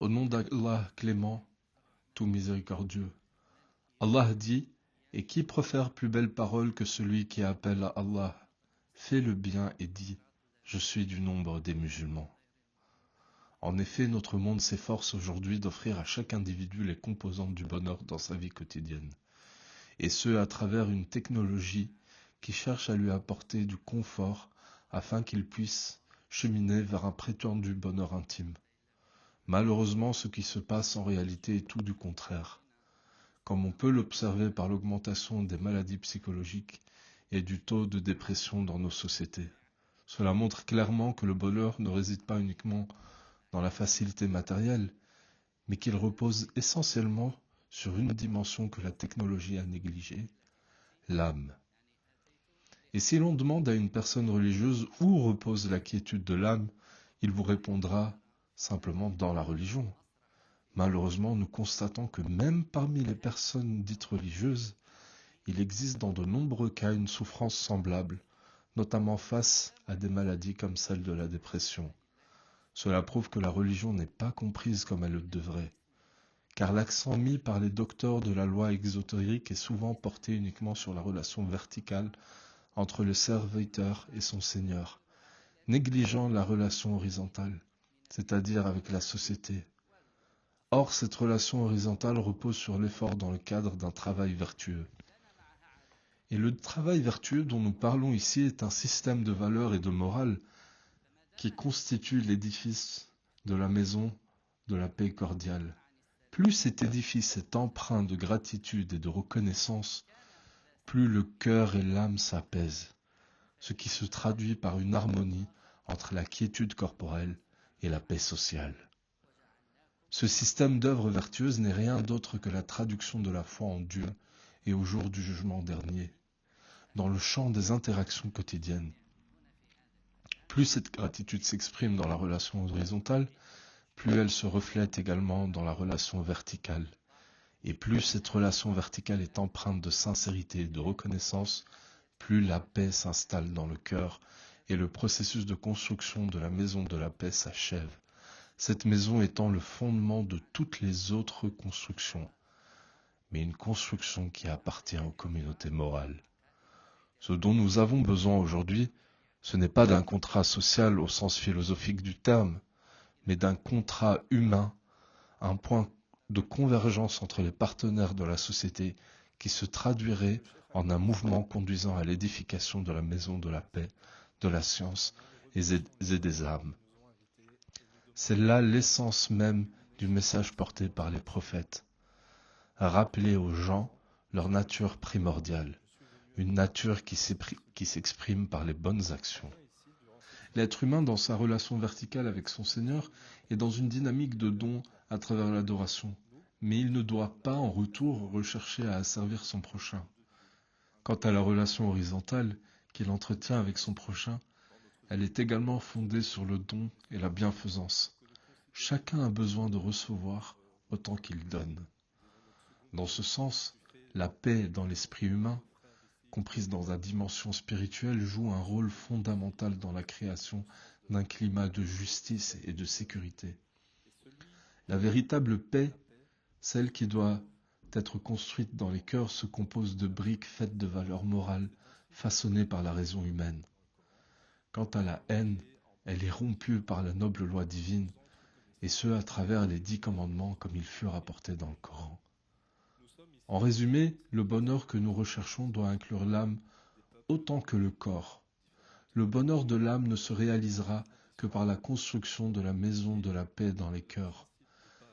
Au nom d'Allah clément, tout miséricordieux. Allah dit, et qui préfère plus belle parole que celui qui appelle à Allah? Fais le bien et dis, je suis du nombre des musulmans. En effet, notre monde s'efforce aujourd'hui d'offrir à chaque individu les composantes du bonheur dans sa vie quotidienne, et ce à travers une technologie qui cherche à lui apporter du confort afin qu'il puisse cheminer vers un prétendu bonheur intime. Malheureusement, ce qui se passe en réalité est tout du contraire, comme on peut l'observer par l'augmentation des maladies psychologiques et du taux de dépression dans nos sociétés. Cela montre clairement que le bonheur ne réside pas uniquement dans la facilité matérielle, mais qu'il repose essentiellement sur une dimension que la technologie a négligée, l'âme. Et si l'on demande à une personne religieuse où repose la quiétude de l'âme, il vous répondra simplement dans la religion. Malheureusement, nous constatons que même parmi les personnes dites religieuses, il existe dans de nombreux cas une souffrance semblable, notamment face à des maladies comme celle de la dépression. Cela prouve que la religion n'est pas comprise comme elle le devrait, car l'accent mis par les docteurs de la loi exotérique est souvent porté uniquement sur la relation verticale entre le serviteur et son Seigneur, négligeant la relation horizontale, c'est-à-dire avec la société. Or, cette relation horizontale repose sur l'effort dans le cadre d'un travail vertueux. Et le travail vertueux dont nous parlons ici est un système de valeurs et de morale qui constitue l'édifice de la maison de la paix cordiale. Plus cet édifice est empreint de gratitude et de reconnaissance, plus le cœur et l'âme s'apaisent, ce qui se traduit par une harmonie entre la quiétude corporelle et la paix sociale. Ce système d'œuvres vertueuses n'est rien d'autre que la traduction de la foi en Dieu et au jour du jugement dernier, dans le champ des interactions quotidiennes. Plus cette gratitude s'exprime dans la relation horizontale, plus elle se reflète également dans la relation verticale. Et plus cette relation verticale est empreinte de sincérité et de reconnaissance, plus la paix s'installe dans le cœur et le processus de construction de la maison de la paix s'achève. Cette maison étant le fondement de toutes les autres constructions, mais une construction qui appartient aux communautés morales. Ce dont nous avons besoin aujourd'hui, ce n'est pas d'un contrat social au sens philosophique du terme, mais d'un contrat humain, un point de convergence entre les partenaires de la société qui se traduirait en un mouvement conduisant à l'édification de la maison de la paix, de la science et des âmes. C'est là l'essence même du message porté par les prophètes, à rappeler aux gens leur nature primordiale, une nature qui s'exprime par les bonnes actions. L'être humain, dans sa relation verticale avec son Seigneur, est dans une dynamique de don à travers l'adoration, mais il ne doit pas en retour rechercher à asservir son prochain. Quant à la relation horizontale qu'il entretient avec son prochain, elle est également fondée sur le don et la bienfaisance. Chacun a besoin de recevoir autant qu'il donne. Dans ce sens, la paix dans l'esprit humain, comprise dans la dimension spirituelle, joue un rôle fondamental dans la création d'un climat de justice et de sécurité. La véritable paix, celle qui doit être construite dans les cœurs, se compose de briques faites de valeurs morales façonnées par la raison humaine. Quant à la haine, elle est rompue par la noble loi divine, et ce à travers les 10 commandements comme ils furent rapportés dans le Coran. En résumé, le bonheur que nous recherchons doit inclure l'âme autant que le corps. Le bonheur de l'âme ne se réalisera que par la construction de la maison de la paix dans les cœurs.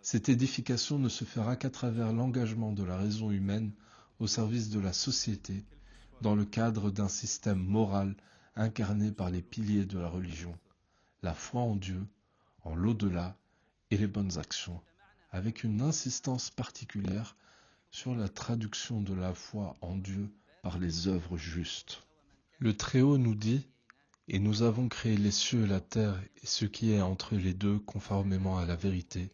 Cette édification ne se fera qu'à travers l'engagement de la raison humaine au service de la société, dans le cadre d'un système moral incarné par les piliers de la religion, la foi en Dieu, en l'au-delà et les bonnes actions, avec une insistance particulière sur la traduction de la foi en Dieu par les œuvres justes. Le Très-Haut nous dit « Et nous avons créé les cieux et la terre et ce qui est entre les deux conformément à la vérité,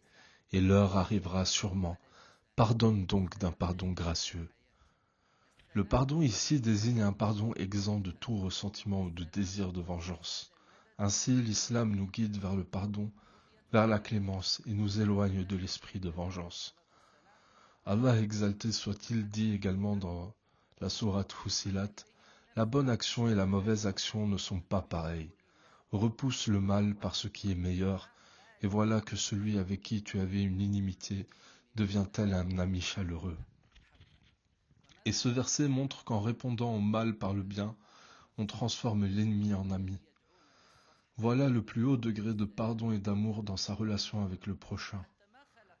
et l'heure arrivera sûrement. Pardonne donc d'un pardon gracieux. » Le pardon ici désigne un pardon exempt de tout ressentiment ou de désir de vengeance. Ainsi, l'islam nous guide vers le pardon vers la clémence et nous éloigne de l'esprit de vengeance. Allah exalté soit-il dit également dans la sourate Fussilat, la bonne action et la mauvaise action ne sont pas pareilles. Repousse le mal par ce qui est meilleur, et voilà que celui avec qui tu avais une inimité devient tel un ami chaleureux. Et ce verset montre qu'en répondant au mal par le bien, on transforme l'ennemi en ami. Voilà le plus haut degré de pardon et d'amour dans sa relation avec le prochain.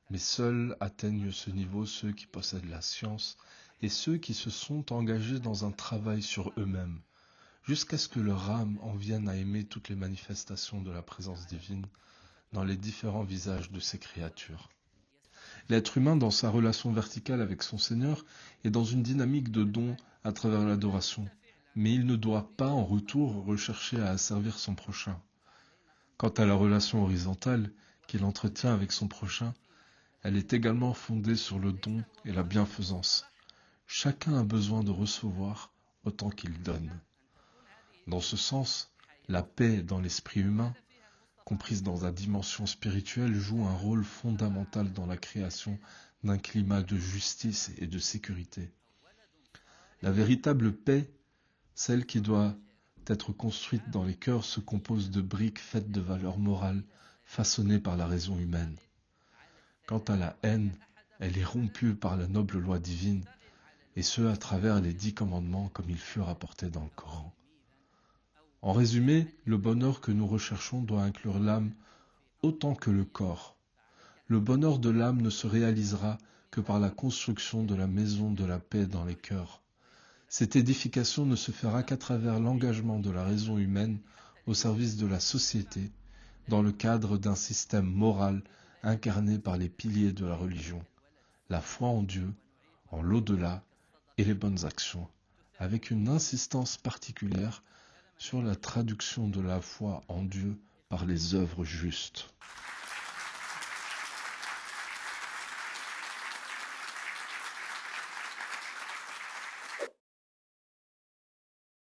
Mais seuls atteignent ce niveau ceux qui possèdent la science et ceux qui se sont engagés dans un travail sur eux-mêmes, jusqu'à ce que leur âme en vienne à aimer toutes les manifestations de la présence divine dans les différents visages de ces créatures. L'être humain, dans sa relation verticale avec son Seigneur, est dans une dynamique de don à travers l'adoration, mais il ne doit pas en retour rechercher à asservir son prochain. Quant à la relation horizontale qu'il entretient avec son prochain, elle est également fondée sur le don et la bienfaisance. Chacun a besoin de recevoir autant qu'il donne. Dans ce sens, la paix dans l'esprit humain, comprise dans la dimension spirituelle, joue un rôle fondamental dans la création d'un climat de justice et de sécurité. La véritable paix, celle qui doit être construite dans les cœurs, se compose de briques faites de valeurs morales façonnées par la raison humaine. Quant à la haine, elle est rompue par la noble loi divine, et ce à travers les 10 commandements comme ils furent rapportés dans le Coran. En résumé, le bonheur que nous recherchons doit inclure l'âme autant que le corps. Le bonheur de l'âme ne se réalisera que par la construction de la maison de la paix dans les cœurs. Cette édification ne se fera qu'à travers l'engagement de la raison humaine au service de la société, dans le cadre d'un système moral incarné par les piliers de la religion, la foi en Dieu, en l'au-delà et les bonnes actions, avec une insistance particulière sur la traduction de la foi en Dieu par les œuvres justes.